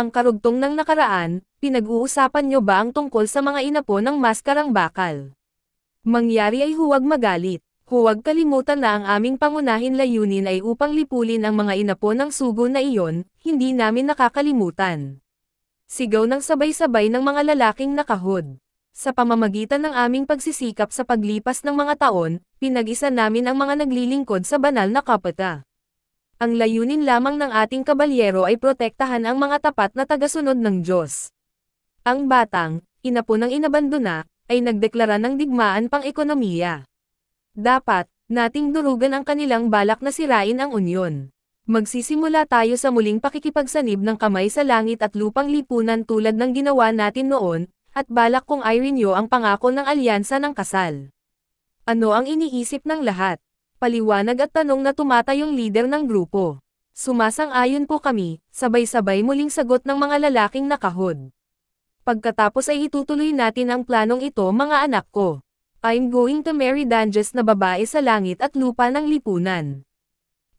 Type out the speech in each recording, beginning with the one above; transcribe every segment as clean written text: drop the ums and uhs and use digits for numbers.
Ang karugtong ng nakaraan, pinag-uusapan nyo ba ang tungkol sa mga inapo ng maskarang bakal? Mangyari ay huwag magalit. Huwag kalimutan na ang aming pangunahin layunin ay upang lipulin ang mga inapo ng sugo na iyon, hindi namin nakakalimutan. Sigaw ng sabay-sabay ng mga lalaking nakahod. Sa pamamagitan ng aming pagsisikap sa paglipas ng mga taon, pinag-isa namin ang mga naglilingkod sa banal na kapata. Ang layunin lamang ng ating kabalyero ay protektahan ang mga tapat na tagasunod ng Diyos. Ang batang, inapo ng inabandona, ay nagdeklara ng digmaan pang-ekonomiya. Dapat nating durugan ang kanilang balak na sirain ang unyon. Magsisimula tayo sa muling pakikipagsanib ng kamay sa langit at lupang lipunan tulad ng ginawa natin noon, at balak kong i-renew ang pangako ng alyansa ng kasal. Ano ang iniisip ng lahat? Paliwanag at tanong na tumatayong lider ng grupo. Sumasang-ayon po kami, sabay-sabay muling sagot ng mga lalaking nakahod. Pagkatapos ay itutuloy natin ang planong ito mga anak ko. I'm going to marry Danges na babae sa langit at lupa ng lipunan.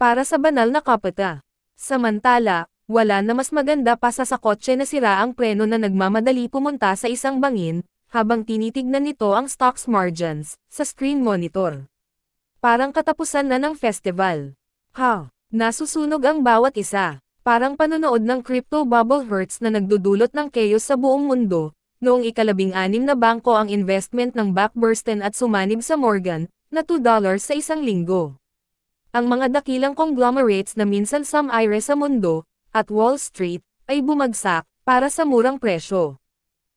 Para sa banal na kapata. Samantala, wala na mas maganda pa sa kotse na sira ang preno na nagmamadali pumunta sa isang bangin, habang tinitignan nito ang stocks margins, sa screen monitor. Parang katapusan na ng festival. Nasusunog ang bawat isa. Parang panonood ng crypto bubble hurts na nagdudulot ng chaos sa buong mundo. Noong ika-16 na bangko ang investment ng backbursten at sumanib sa Morgan, na $2 sa isang linggo. Ang mga dakilang conglomerates na minsan sum-ire sa mundo, at Wall Street, ay bumagsak, para sa murang presyo.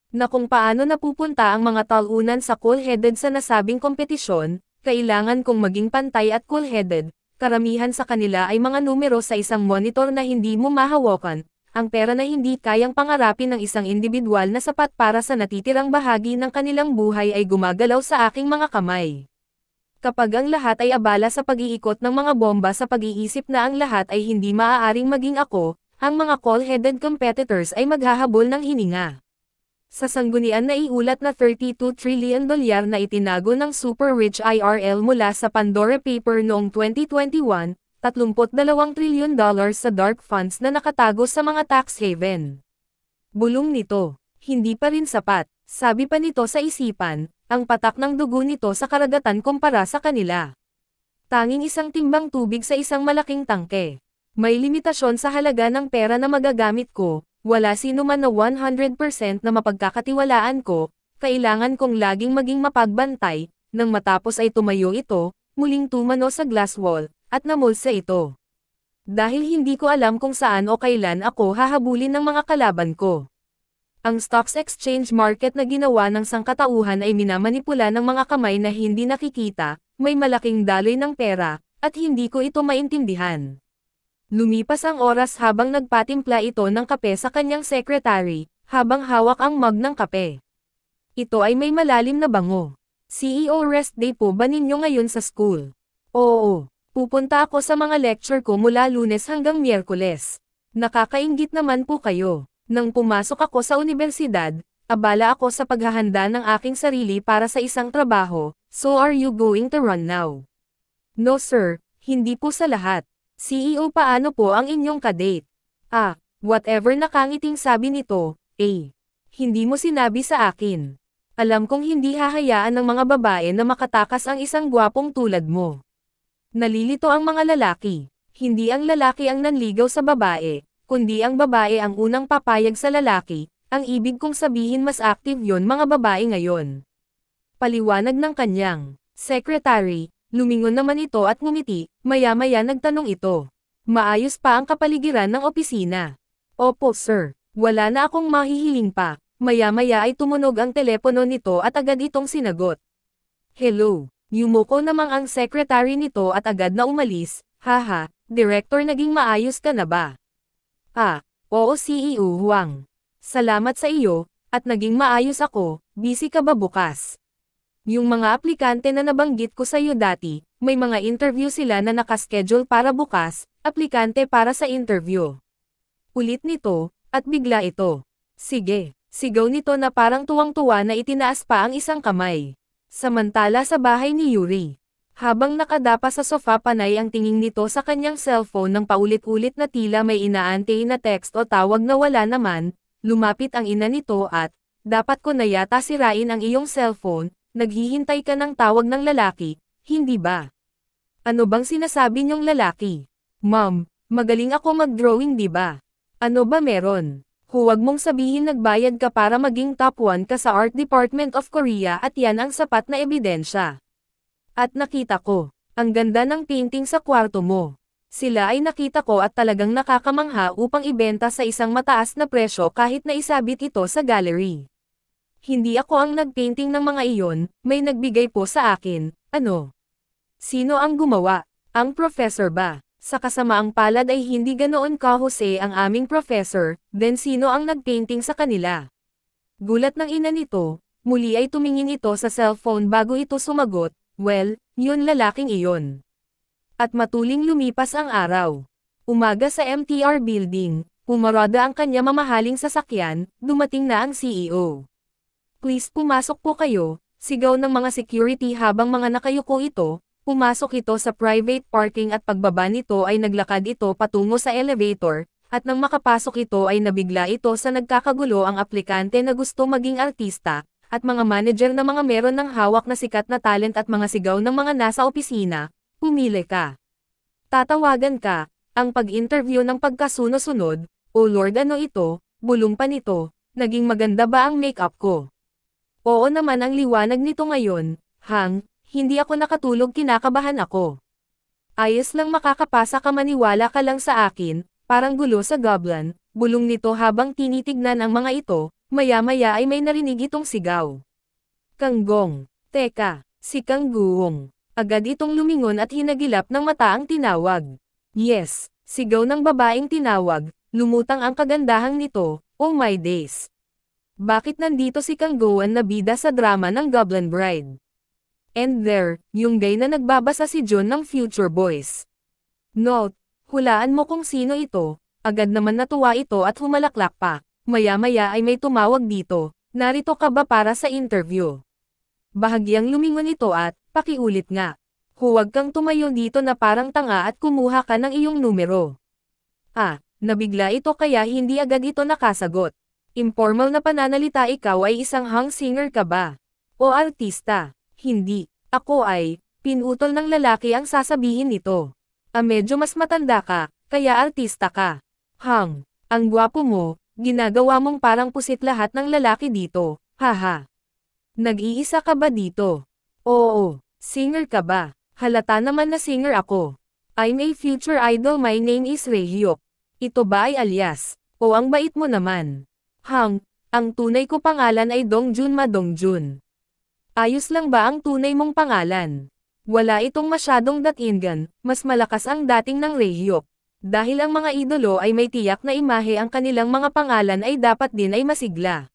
Na kung paano napupunta ang mga talunan sa cool-headed sa nasabing kompetisyon, kailangan kong maging pantay at cool-headed, karamihan sa kanila ay mga numero sa isang monitor na hindi mo mahawakan, ang pera na hindi kayang pangarapin ng isang individual na sapat para sa natitirang bahagi ng kanilang buhay ay gumagalaw sa aking mga kamay. Kapag ang lahat ay abala sa pag-iikot ng mga bomba sa pag-iisip na ang lahat ay hindi maaaring maging ako, ang mga cool-headed competitors ay maghahabol ng hininga. Sa sanggunian na iulat na $32 trillion na itinago ng super rich IRL mula sa Pandora Paper noong 2021, $32 trillion sa dark funds na nakatago sa mga tax haven. Bulong nito, hindi pa rin sapat, sabi pa nito sa isipan, ang patak ng dugo nito sa karagatan kumpara sa kanila. Tanging isang timbang tubig sa isang malaking tangke. May limitasyon sa halaga ng pera na magagamit ko, wala sino man na 100% na mapagkakatiwalaan ko, kailangan kong laging maging mapagbantay, nang matapos ay tumayo ito, muling tumano sa glass wall, at namulsa ito. Dahil hindi ko alam kung saan o kailan ako hahabulin ng mga kalaban ko. Ang stocks exchange market na ginawa ng sangkatauhan ay minamanipula ng mga kamay na hindi nakikita, may malaking daloy ng pera, at hindi ko ito maintindihan. Lumipas ang oras habang nagpatimpla ito ng kape sa kanyang secretary, habang hawak ang mug ng kape. Ito ay may malalim na bango. CEO rest day po ba ninyo ngayon sa school? Oo, pupunta ako sa mga lecture ko mula Lunes hanggang Miyerkules. Nakakainggit naman po kayo. Nang pumasok ako sa universidad, abala ako sa paghahanda ng aking sarili para sa isang trabaho, so are you going to run now? No sir, hindi po sa lahat. CEO paano po ang inyong kadate? Whatever nakangiting sabi nito, hindi mo sinabi sa akin. Alam kong hindi hahayaan ng mga babae na makatakas ang isang gwapong tulad mo. Nalilito ang mga lalaki. Hindi ang lalaki ang nanligaw sa babae, kundi ang babae ang unang papayag sa lalaki, ang ibig kong sabihin mas active yon mga babae ngayon. Paliwanag ng kanyang secretary. Lumingon naman ito at ngumiti, maya-maya nagtanong ito. Maayos pa ang kapaligiran ng opisina. Opo sir, wala na akong mahihiling pa. Maya-maya ay tumunog ang telepono nito at agad itong sinagot. Hello, yumuko namang ang secretary nito at agad na umalis. Haha, director naging maayos ka na ba? Oo CEO Huang. Salamat sa iyo, at naging maayos ako, busy ka ba bukas? Yung mga aplikante na nabanggit ko sa iyo dati, may mga interview sila na nakaschedule para bukas, aplikante para sa interview. Ulit nito, at bigla ito. Sige, sigaw nito na parang tuwang-tuwa na itinaas pa ang isang kamay. Samantala sa bahay ni Yuri. Habang nakadapa sa sofa panay ang tingin nito sa kanyang cellphone nang paulit-ulit na tila may inaantay na text o tawag na wala naman, lumapit ang ina nito at, dapat ko na yata sirain ang iyong cellphone, naghihintay ka ng tawag ng lalaki, hindi ba? Ano bang sinasabi niyong lalaki? Mom, magaling ako mag-drawing di ba? Ano ba meron? Huwag mong sabihin nagbayad ka para maging top 1 ka sa Art Department of Korea at yan ang sapat na ebidensya. At nakita ko, ang ganda ng painting sa kwarto mo. Sila ay nakita ko at talagang nakakamangha upang ibenta sa isang mataas na presyo kahit na isabit ito sa gallery. Hindi ako ang nagpainting ng mga iyon, may nagbigay po sa akin, ano? Sino ang gumawa? Ang professor ba? Sa kasamaang palad ay hindi ganoon kahusay ang aming professor, then sino ang nagpainting sa kanila? Gulat ng ina nito, muli ay tumingin ito sa cellphone bago ito sumagot. Well, yun lalaking iyon. At matuling lumipas ang araw. Umaga sa MTR building, pumarada ang kanya mamahaling sasakyan, dumating na ang CEO. Please pumasok po kayo, sigaw ng mga security habang mga nakayuko ito, pumasok ito sa private parking at pagbaba nito ay naglakad ito patungo sa elevator, at nang makapasok ito ay nabigla ito sa nagkakagulo ang aplikante na gusto maging artista, at mga manager na mga meron ng hawak na sikat na talent at mga sigaw ng mga nasa opisina, pumili ka. Tatawagan ka, ang pag-interview ng pagkasuno-sunod, oh Lord ano ito, bulong pa nito, naging maganda ba ang make-up ko? Oo naman ang liwanag nito ngayon, hang, hindi ako nakatulog kinakabahan ako. Ayos lang makakapasa ka maniwala ka lang sa akin, parang gulo sa goblin, bulong nito habang tinitignan ang mga ito. Maya-maya ay may narinig itong sigaw. Kanggong. Teka, si Kangguong. Agad itong lumingon at hinagilap ng mata ang tinawag. Yes, sigaw ng babaeng tinawag, lumutang ang kagandahang nito, oh my days. Bakit nandito si Kangguan na bida sa drama ng Goblin Bride? And there, yung gay na nagbabasa si John ng Future Boys. Note, hulaan mo kung sino ito, agad naman natuwa ito at humalaklak pa. Maya-maya ay may tumawag dito, narito ka ba para sa interview? Bahagyang lumingon ito at, pakiulit nga. Huwag kang tumayo dito na parang tanga at kumuha ka ng iyong numero. Nabigla ito kaya hindi agad ito nakasagot. Informal na pananalita ikaw ay isang hang singer ka ba? O artista? Hindi. Ako ay, pinutol ng lalaki ang sasabihin nito. Medyo mas matanda ka, kaya artista ka. Hang, ang gwapo mo. Ginagawa mong parang pusit lahat ng lalaki dito, haha. Nag-iisa ka ba dito? Oo, singer ka ba? Halata naman na singer ako. I'm a future idol, my name is Rehyuk. Ito ba ay alias? O ang bait mo naman? Hang, ang tunay ko pangalan ay Dongjun Ma Dongjun. Ayos lang ba ang tunay mong pangalan? Wala itong masyadong datingan, mas malakas ang dating ng Rehyuk. Dahil ang mga idolo ay may tiyak na imahe ang kanilang mga pangalan ay dapat din ay masigla.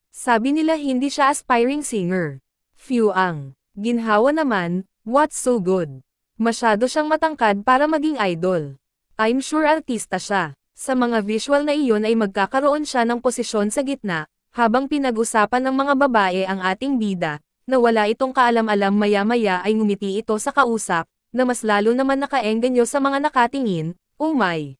Sabi nila hindi siya aspiring singer. Few ang. Ginhawa naman, what's so good? Masyado siyang matangkad para maging idol. I'm sure artista siya. Sa mga visual na iyon ay magkakaroon siya ng posisyon sa gitna, habang pinag-usapan ng mga babae ang ating bida, na wala itong kaalam-alam maya-maya ay ngumiti ito sa kausap, na mas lalo naman nakaengganyo sa mga nakatingin. Oh my!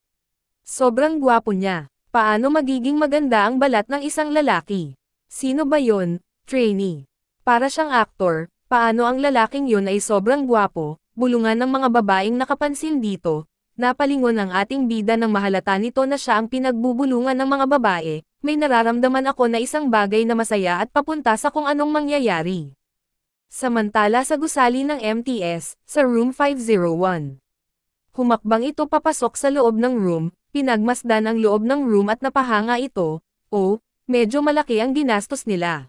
Sobrang gwapo niya. Paano magiging maganda ang balat ng isang lalaki? Sino ba yon? Trainee. Para siyang aktor, paano ang lalaking yon ay sobrang gwapo, bulungan ng mga babaeng nakapansin dito, napalingon ang ating bida nang mahalata nito na siya ang pinagbubulungan ng mga babae, may nararamdaman ako na isang bagay na masaya at papunta sa kung anong mangyayari. Samantala sa gusali ng MTS, sa room 501. Humakbang ito papasok sa loob ng room, pinagmasdan ang loob ng room at napahanga ito, medyo malaki ang ginastos nila.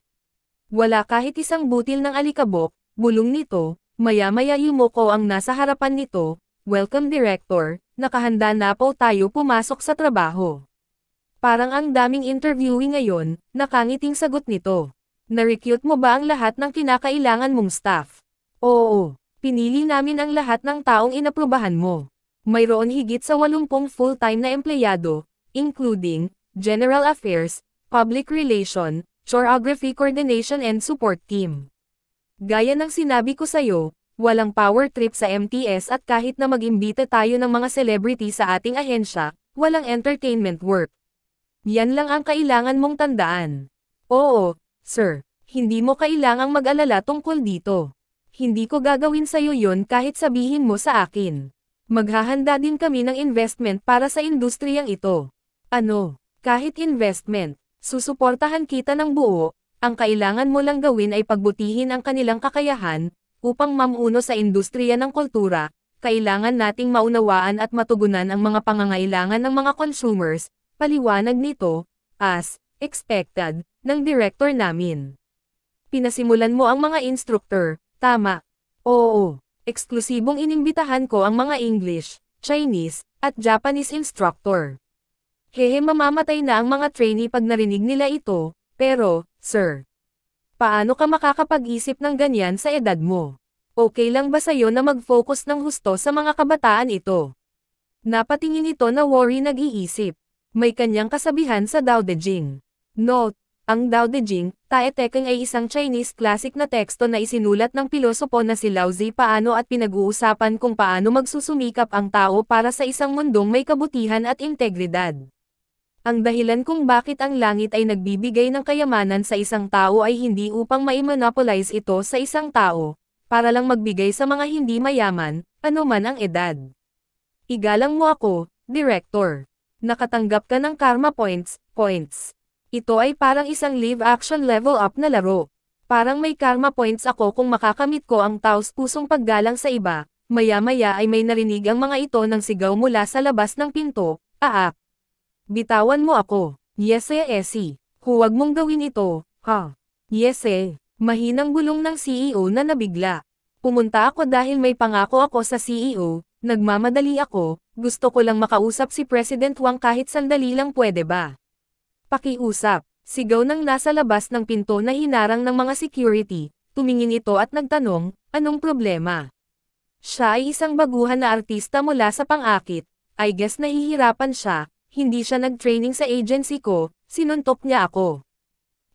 Wala kahit isang butil ng alikabok, bulong nito, maya-maya yumuko ang nasa harapan nito, welcome director, nakahanda na po tayo pumasok sa trabaho. Parang ang daming interviewee ngayon, nakangiting sagot nito. Na-recruit mo ba ang lahat ng kinakailangan mong staff? Oo, pinili namin ang lahat ng taong inaprubahan mo. Mayroon higit sa 80 full-time na empleyado, including General Affairs, Public Relation, Choreography Coordination and Support Team. Gaya ng sinabi ko sa'yo, walang power trip sa MTS at kahit na mag-imbita tayo ng mga celebrity sa ating ahensya, walang entertainment work. Yan lang ang kailangan mong tandaan. Oo, sir. Hindi mo kailangang mag-alala tungkol dito. Hindi ko gagawin sa'yo yun kahit sabihin mo sa akin. Maghahanda din kami ng investment para sa industriyang ito. Ano? Kahit investment, susuportahan kita ng buo, ang kailangan mo lang gawin ay pagbutihin ang kanilang kakayahan, upang mamuno sa industriya ng kultura, kailangan nating maunawaan at matugunan ang mga pangangailangan ng mga consumers, paliwanag nito, as expected, ng director namin. Pinasimulan mo ang mga instructor, tama? Oo, eksklusibong inimbitahan ko ang mga English, Chinese, at Japanese instructor. Hehe, mamamatay na ang mga trainee pag narinig nila ito, pero, sir, paano ka makakapag-isip ng ganyan sa edad mo? Okay lang ba sa'yo na mag-focus ng husto sa mga kabataan ito? Napatingin ito na worry nag-iisip. May kanyang kasabihan sa Dao De Jing. Note, ang Dao De Jing, Tae Tekeng ay isang Chinese classic na teksto na isinulat ng pilosopo na si Laozi paano at pinag-uusapan kung paano magsusumikap ang tao para sa isang mundong may kabutihan at integridad. Ang dahilan kung bakit ang langit ay nagbibigay ng kayamanan sa isang tao ay hindi upang ma-monopolize ito sa isang tao, para lang magbigay sa mga hindi mayaman, anuman ang edad. Igalang mo ako, Director. Nakatanggap ka ng karma points. Ito ay parang isang live action level up na laro. Parang may karma points ako kung makakamit ko ang taos-pusong paggalang sa iba, maya-maya ay may narinig ang mga ito ng sigaw mula sa labas ng pinto, aak. Bitawan mo ako. Yese esi. Huwag mong gawin ito, ha? Yese. Mahinang bulong ng CEO na nabigla. Pumunta ako dahil may pangako ako sa CEO, nagmamadali ako, gusto ko lang makausap si President Wang kahit sandali lang, pwede ba? Pakiusap. Sigaw ng nasa labas ng pinto na hinarang ng mga security, tumingin ito at nagtanong, anong problema? Siya ay isang baguhan na artista mula sa pang-akit, I guess nahihirapan siya, hindi siya nag-training sa agency ko, sinuntok niya ako.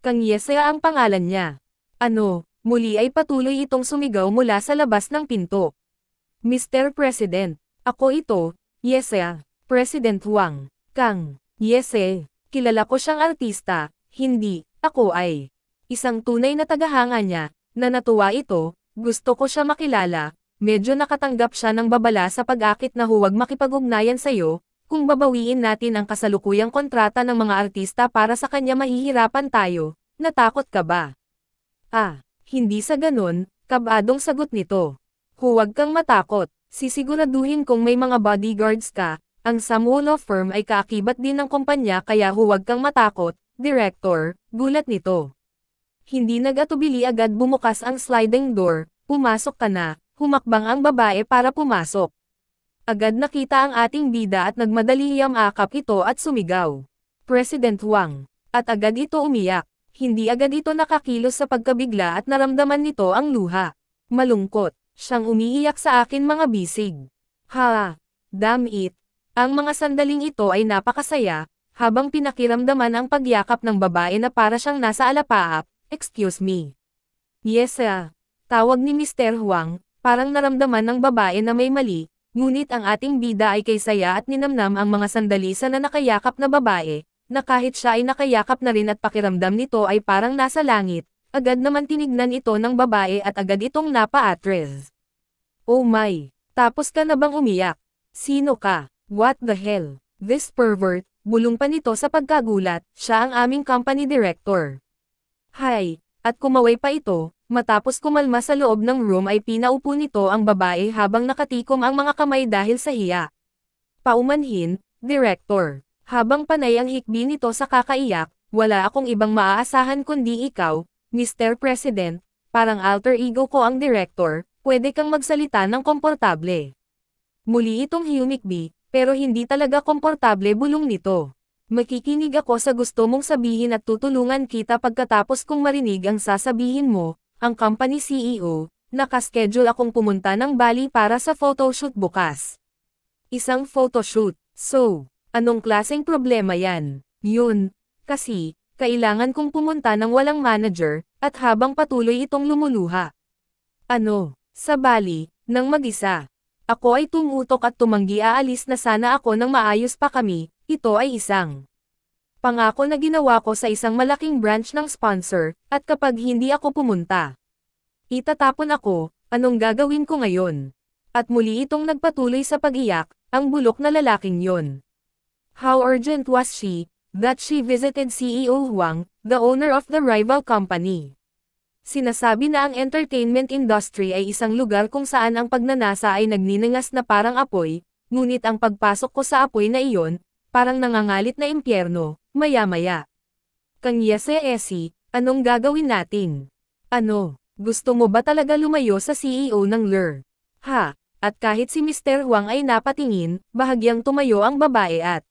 Kang Yesea ang pangalan niya. Ano, muli ay patuloy itong sumigaw mula sa labas ng pinto. Mr. President, ako ito, Yesea, President Wang, Kang Yese. Kilala ko siyang artista, hindi, ako ay isang tunay na tagahanga niya, na natuwa ito, gusto ko siya makilala, medyo nakatanggap siya ng babala sa pag-akit na huwag makipag-ugnayan sa'yo, kung babawiin natin ang kasalukuyang kontrata ng mga artista para sa kanya mahihirapan tayo, natakot ka ba? Ah, hindi sa ganun, kabadong sagot nito. Huwag kang matakot, sisiguraduhin kong may mga bodyguards ka. Ang Samuel Law Firm ay kaakibat din ng kumpanya kaya huwag kang matakot, Director, gulat nito. Hindi nag-atubili agad bumukas ang sliding door, pumasok ka na, humakbang ang babae para pumasok. Agad nakita ang ating bida at nagmadali akap ito at sumigaw. President Wang. At agad ito umiyak. Hindi agad ito nakakilos sa pagkabigla at naramdaman nito ang luha. Malungkot, siyang umiiyak sa akin mga bisig. Ha, damn it. Ang mga sandaling ito ay napakasaya, habang pinakiramdaman ang pagyakap ng babae na para siyang nasa alapaap, excuse me. Yes tawag ni Mr. Huang, parang naramdaman ng babae na may mali, ngunit ang ating bida ay kay saya at ninamnam ang mga sandali sa na nakayakap na babae, na kahit siya ay nakayakap na rin at pakiramdam nito ay parang nasa langit, agad naman tinignan ito ng babae at agad itong napa-atres. Oh my, tapos ka na bang umiyak? Sino ka? What the hell? This pervert, bulong pa nito sa pagkagulat, siya ang aming company director. Hay, at kumaway pa ito, matapos kumalma sa loob ng room ay pinaupo nito ang babae habang nakatikom ang mga kamay dahil sa hiya. Paumanhin, director, habang panay ang hikbi nito sa kakaiyak, wala akong ibang maaasahan kundi ikaw, Mr. President, parang alter ego ko ang director, pwede kang magsalita ng komportable. Muli itong humikbi, pero hindi talaga komportable bulong nito. Makikinig ako sa gusto mong sabihin at tutulungan kita pagkatapos kong marinig ang sasabihin mo, ang company CEO, nakaschedule akong pumunta ng Bali para sa photoshoot bukas. Isang photoshoot, so, anong klaseng problema yan? Yun, kasi, kailangan kong pumunta ng walang manager, at habang patuloy itong lumuluha. Ano, Sa Bali, nang mag-isa. Ako ay tumutok at tumanggi aalis na sana ako nang maayos pa kami, ito ay isang pangako na ginawa ko sa isang malaking branch ng sponsor, at kapag hindi ako pumunta, itatapon ako, anong gagawin ko ngayon? At muli itong nagpatuloy sa pag-iyak, ang bulok na lalaking yon. How urgent was she, that she visited CEO Huang, the owner of the rival company? Sinasabi na ang entertainment industry ay isang lugar kung saan ang pagnanasa ay nagniningas na parang apoy, ngunit ang pagpasok ko sa apoy na iyon, parang nangangalit na impyerno, maya-maya. Kang Yese-esi, anong gagawin natin? Ano, gusto mo ba talaga lumayo sa CEO ng LER? Ha, at kahit si Mr. Huang ay napatingin, bahagyang tumayo ang babae at,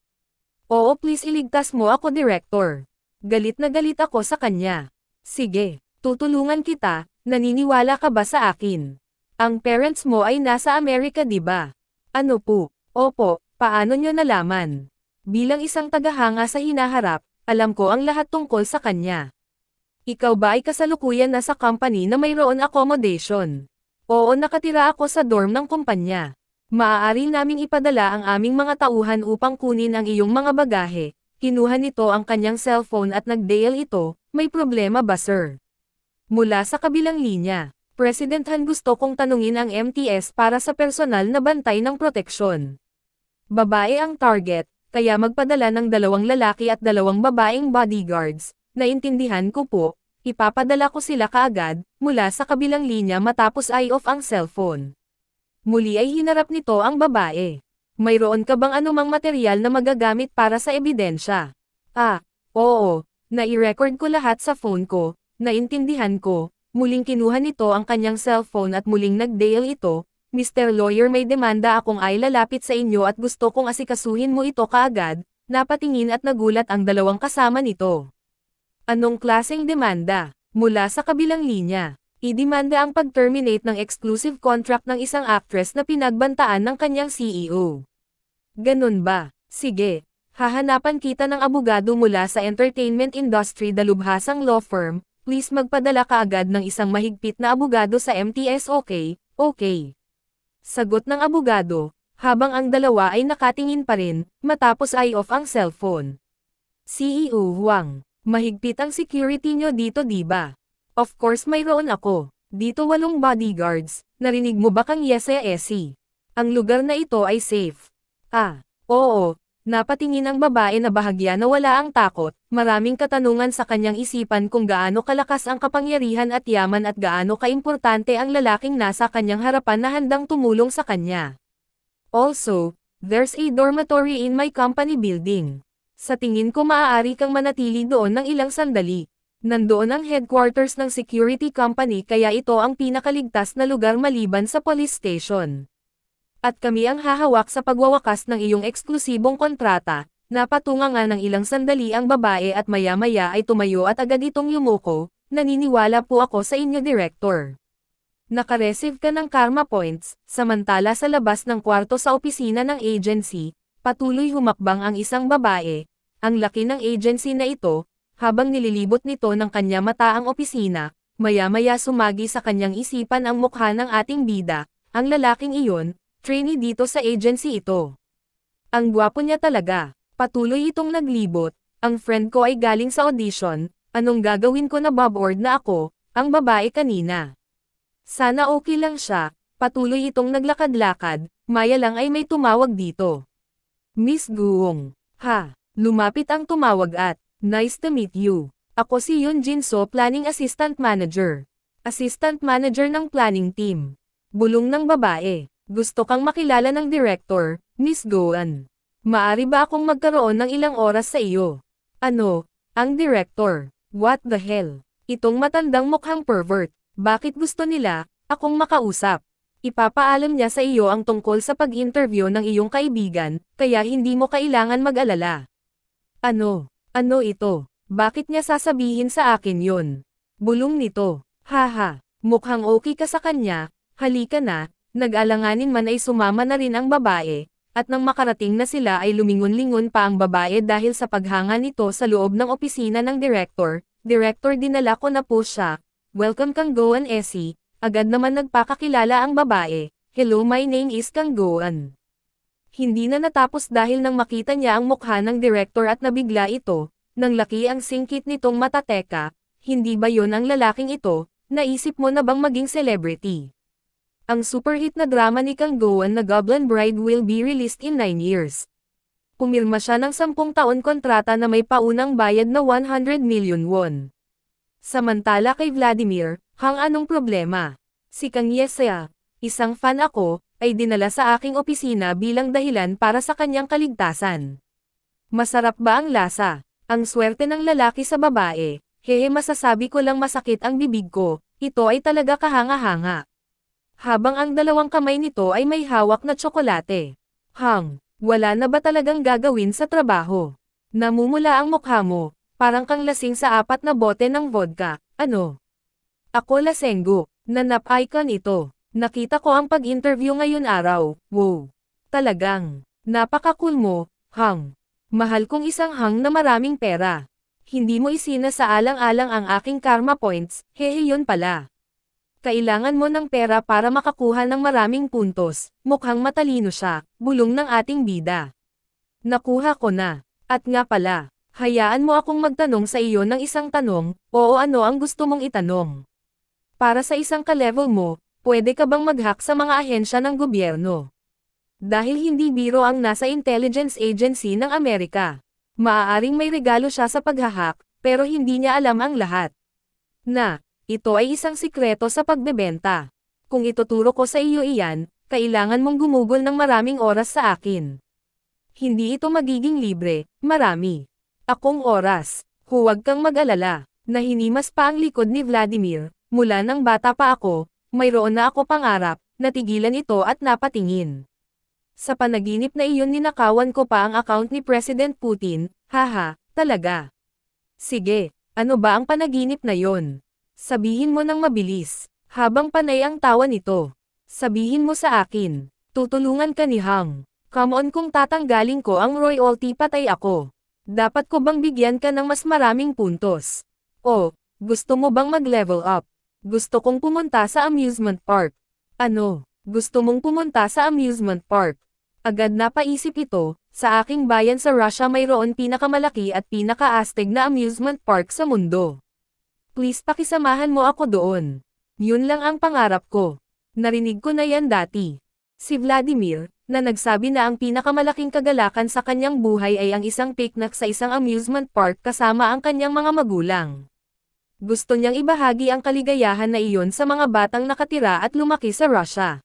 oo please iligtas mo ako director. Galit na galit ako sa kanya. Sige. Tutulungan kita, naniniwala ka ba sa akin? Ang parents mo ay nasa Amerika di ba? Ano po? Opo, paano nyo nalaman? Bilang isang tagahanga sa hinaharap, alam ko ang lahat tungkol sa kanya. Ikaw ba ay kasalukuyan na sa company na mayroon accommodation? Oo, nakatira ako sa dorm ng kumpanya. Maaari naming ipadala ang aming mga tauhan upang kunin ang iyong mga bagahe. Kinuha nito ang kanyang cellphone at nag-dial ito, may problema ba sir? Mula sa kabilang linya, President Han gusto kong tanungin ang MTS para sa personal na bantay ng proteksyon. Babae ang target, kaya magpadala ng 2 lalaki at 2 babaeng bodyguards, naintindihan ko po, ipapadala ko sila kaagad, mula sa kabilang linya matapos i-off ang cellphone. Muli ay hinarap nito ang babae. Mayroon ka bang anumang material na magagamit para sa ebidensya? Oo, nai-record ko lahat sa phone ko. Naintindihan ko, muling kinuha nito ang kanyang cellphone at muling nag-dial ito, Mr. Lawyer may demanda akong ay lalapit sa inyo at gusto kong asikasuhin mo ito kaagad, napatingin at nagulat ang 2 kasama nito. Anong klaseng demanda? Mula sa kabilang linya, idemanda ang pag-terminate ng exclusive contract ng isang actress na pinagbantaan ng kanyang CEO. Ganun ba? Sige, hahanapan kita ng abogado mula sa entertainment industry dalubhasang law firm. Please magpadala kaagad ng isang mahigpit na abogado sa MTS okay? Sagot ng abogado, habang ang 2 ay nakatingin pa rin, matapos i-off ang cellphone. CEO Huang, mahigpit ang security nyo dito diba? Of course mayroon ako. Dito 8 bodyguards, narinig mo ba Kang Yese-esi? Ang lugar na ito ay safe. Oo. Napatingin ang babae na bahagya na wala ang takot, maraming katanungan sa kanyang isipan kung gaano kalakas ang kapangyarihan at yaman at gaano kaimportante ang lalaking nasa kanyang harapan na handang tumulong sa kanya. Also, there's a dormitory in my company building. Sa tingin ko maaari kang manatili doon ng ilang sandali. Nandoon ang headquarters ng security company kaya ito ang pinakaligtas na lugar maliban sa police station. At kami ang hahawak sa pagwawakas ng iyong eksklusibong kontrata, napatunga nga ng ilang sandali ang babae at maya-maya ay tumayo at agad itong yumuko, naniniwala po ako sa inyo director. Nakareceive ka ng karma points, samantala sa labas ng kwarto sa opisina ng agency, patuloy humakbang ang isang babae, ang laki ng agency na ito, habang nililibot nito ng kanya mata ang opisina, maya-maya sumagi sa kanyang isipan ang mukha ng ating bida, ang lalaking iyon, trainee dito sa agency ito. Ang gwapo niya talaga. Patuloy itong naglibot. Ang friend ko ay galing sa audition. Anong gagawin ko na boboard na ako, ang babae kanina. Sana okay lang siya. Patuloy itong naglakad-lakad. Maya lang ay may tumawag dito. Miss Guong. Lumapit ang tumawag at, nice to meet you. Ako si Yoon Jin So, Planning Assistant Manager. Assistant Manager ng Planning Team. Bulong ng babae. Gusto kang makilala ng director, Miss Goan. Maari ba akong magkaroon ng ilang oras sa iyo? Ano? Ang director? What the hell? Itong matandang mukhang pervert. Bakit gusto nila akong makausap? Ipapaalam niya sa iyo ang tungkol sa pag-interview ng iyong kaibigan, kaya hindi mo kailangan mag-alala. Ano? Ano ito? Bakit niya sasabihin sa akin yon? Bulong nito. Mukhang okay ka sa kanya, halika na. Nag-alanganin man ay sumama na rin ang babae, at nang makarating na sila ay lumingon-lingon pa ang babae dahil sa paghanga nito sa loob ng opisina ng director. Director, dinala ko na po siya. Welcome Kang Goan Esi, Agad naman nagpakakilala ang babae, "Hello, my name is Kang Goan." Hindi na natapos dahil nang makita niya ang mukha ng direktor at nabigla ito, nang laki ang singkit nitong mata. Teka, hindi ba yon ang lalaking ito? Naisip mo na bang maging celebrity? Ang superhit na drama ni Kang Goan na Goblin Bride will be released in 9 years. Pumirma siya ng 10 taon kontrata na may paunang bayad na 100 million won. Samantala kay Vladimir, "Hang, anong problema?" Si Kang Yesea, isang fan ako, ay dinala sa aking opisina bilang dahilan para sa kanyang kaligtasan. Masarap ba ang lasa? Ang swerte ng lalaki sa babae. Hehe, masasabi ko lang masakit ang bibig ko, ito ay talaga kahanga-hanga. Habang ang dalawang kamay nito ay may hawak na tsokolate. "Hang, wala na ba talagang gagawin sa trabaho? Namumula ang mukha mo, parang kang lasing sa 4 na bote ng vodka, ano?" "Ako lasenggo, nanap icon ito. Nakita ko ang pag-interview ngayon araw, wow. Talagang, napaka-cool mo, Hang. Mahal kong isang Hang na maraming pera. Hindi mo isinasaalang-alang ang aking karma points, hehe, yun pala. Kailangan mo ng pera para makakuha ng maraming puntos." Mukhang matalino siya, bulong ng ating bida. "Nakuha ko na. At nga pala, hayaan mo akong magtanong sa iyo ng isang tanong, oo, ano ang gusto mong itanong? Para sa isang ka-level mo, pwede ka bang mag-hack sa mga ahensya ng gobyerno? Dahil hindi biro ang nasa intelligence agency ng Amerika. Maaaring may regalo siya sa pag-hack, pero hindi niya alam ang lahat. Ito ay isang sikreto sa pagbebenta. Kung ituturo ko sa iyo iyan, kailangan mong gumugol ng maraming oras sa akin. Hindi ito magiging libre, marami akong oras. Huwag kang mag-alala." Nahinimas pa ang likod ni Vladimir. Mula nang bata pa ako, mayroon na ako pangarap, natigilan ito at napatingin. "Sa panaginip na iyon ninakawan ko pa ang account ni President Putin, haha, talaga. Sige, ano ba ang panaginip na yon? Sabihin mo ng mabilis." Habang panay ang tawa nito. "Sabihin mo sa akin, tutulungan ka ni Hang. Come on, kung tatanggalin ko ang royalty patay ako. Dapat ko bang bigyan ka ng mas maraming puntos? O, gusto mo bang mag-level up? Gusto kong pumunta sa amusement park." "Ano, gusto mong pumunta sa amusement park?" Agad napaisip ito, sa aking bayan sa Russia mayroon pinakamalaki at pinaka-astig na amusement park sa mundo. Please pakisamahan mo ako doon. Yun lang ang pangarap ko. Narinig ko na yan dati. Si Vladimir, na nagsabi na ang pinakamalaking kagalakan sa kanyang buhay ay ang isang picnic sa isang amusement park kasama ang kanyang mga magulang. Gusto niyang ibahagi ang kaligayahan na iyon sa mga batang nakatira at lumaki sa Russia.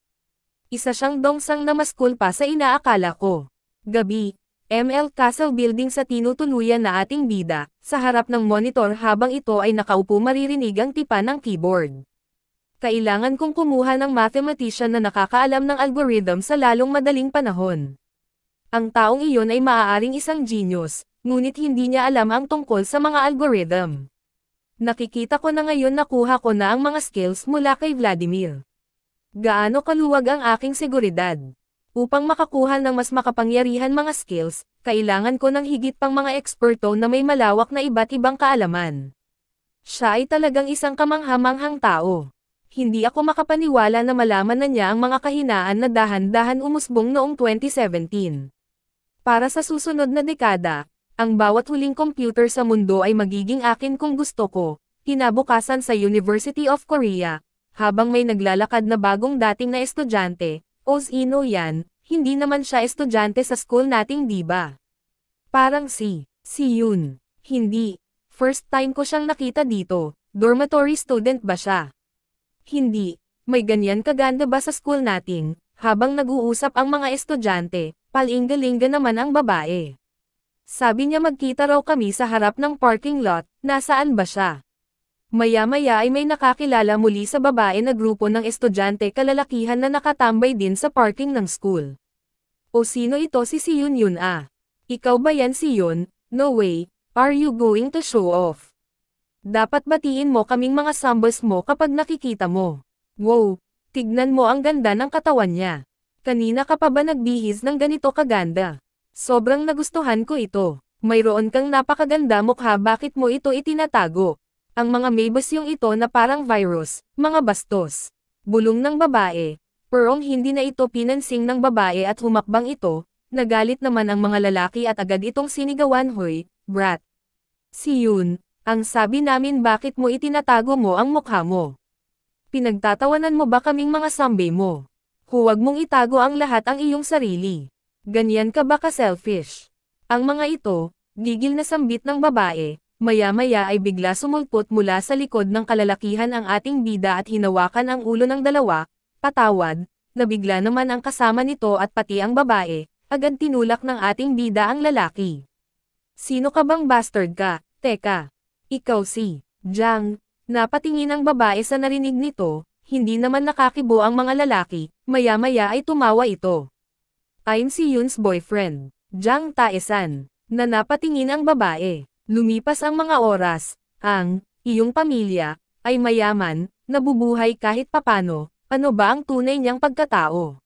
Isa siyang dongsang na mas cool pa sa inaakala ko. Gabi, ML Castle Building sa tinutuluyan na ating bida, sa harap ng monitor habang ito ay nakaupo maririnig ang tipa ng keyboard. Kailangan kong kumuha ng mathematician na nakakaalam ng algorithm sa lalong madaling panahon. Ang taong iyon ay maaaring isang genius, ngunit hindi niya alam ang tungkol sa mga algorithm. Nakikita ko na ngayon nakuha ko na ang mga skills mula kay Vladimir. Gaano kaluwag ang aking seguridad? Upang makakuha ng mas makapangyarihan mga skills, kailangan ko ng higit pang mga eksperto na may malawak na iba't ibang kaalaman. Siya ay talagang isang kamangha-manghang tao. Hindi ako makapaniwala na malaman na niya ang mga kahinaan na dahan-dahan umusbong noong 2017. Para sa susunod na dekada, ang bawat huling computer sa mundo ay magiging akin kung gusto ko. Kinabukasan sa University of Korea, habang may naglalakad na bagong dating na estudyante, Ino yan, hindi naman siya estudyante sa school nating diba? Parang si Yun. Hindi. First time ko siyang nakita dito, dormitory student ba siya? Hindi. May ganyan kaganda ba sa school nating? Habang nag-uusap ang mga estudyante, palingga-lingga naman ang babae. Sabi niya magkita raw kami sa harap ng parking lot, nasaan ba siya? Maya-maya ay may nakakilala muli sa babae na grupo ng estudyante kalalakihan na nakatambay din sa parking ng school. O sino ito, si Yun yun ah? Ikaw ba yan si Yun? No way, are you going to show off? Dapat batiin mo kaming mga sambos mo kapag nakikita mo. Wow, tignan mo ang ganda ng katawan niya. Kanina ka pa ba nagbihis ng ganito kaganda? Sobrang nagustuhan ko ito. Mayroon kang napakaganda mukha, bakit mo ito itinatago? Ang mga maybes yung ito na parang virus, mga bastos. Bulong ng babae. Perong hindi na ito pinansing ng babae at humakbang ito, nagalit naman ang mga lalaki at agad itong sinigawan, "Hoy, brat. Si Yun, ang sabi namin bakit mo itinatago mo ang mukha mo? Pinagtatawanan mo ba kaming mga sambe mo? Huwag mong itago ang lahat ang iyong sarili. Ganyan ka ba ka-selfish?" Ang mga ito, gigil na sambit ng babae, maya-maya ay bigla sumulpot mula sa likod ng kalalakihan ang ating bida at hinawakan ang ulo ng dalawa, patawad, nabigla naman ang kasama nito at pati ang babae, agad tinulak ng ating bida ang lalaki. "Sino ka bang bastard ka? Teka. Ikaw si Jiang." Napatingin ang babae sa narinig nito, hindi naman nakakibo ang mga lalaki, maya-maya ay tumawa ito. "I'm si Yun's boyfriend, Jiang Taesan." Na napatingin ang babae. Lumipas ang mga oras, ang iyong pamilya ay mayaman, nabubuhay kahit papano, ano ba ang tunay niyang pagkatao?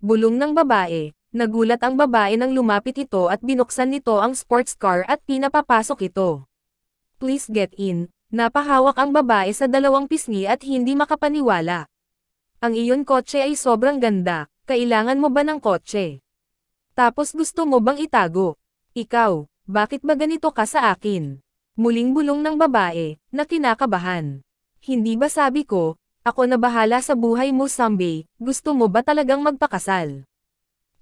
Bulong ng babae. Nagulat ang babae nang lumapit ito at binuksan nito ang sports car at pinapapasok ito. "Please get in." Napahawak ang babae sa dalawang pisngi at hindi makapaniwala. "Ang iyon kotse ay sobrang ganda, kailangan mo ba ng kotse? Tapos gusto mo bang itago? Ikaw, bakit ba ganito ka sa akin?" Muling bulong ng babae, na kinakabahan. "Hindi ba sabi ko, ako na bahala sa buhay mo someday, gusto mo ba talagang magpakasal?"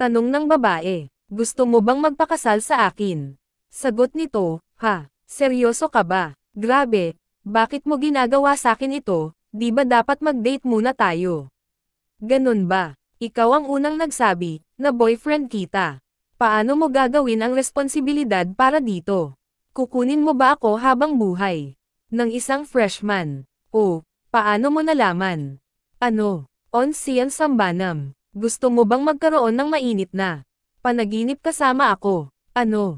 Tanong ng babae, "Gusto mo bang magpakasal sa akin?" Sagot nito, "Ha, seryoso ka ba? Grabe, bakit mo ginagawa sa akin ito, di ba dapat mag-date muna tayo?" "Ganun ba? Ikaw ang unang nagsabi, na boyfriend kita. Paano mo gagawin ang responsibilidad para dito? Kukunin mo ba ako habang buhay ng isang freshman? O, paano mo nalaman? Ano, on siyan sambanam? Gusto mo bang magkaroon ng mainit na panaginip kasama ako? Ano,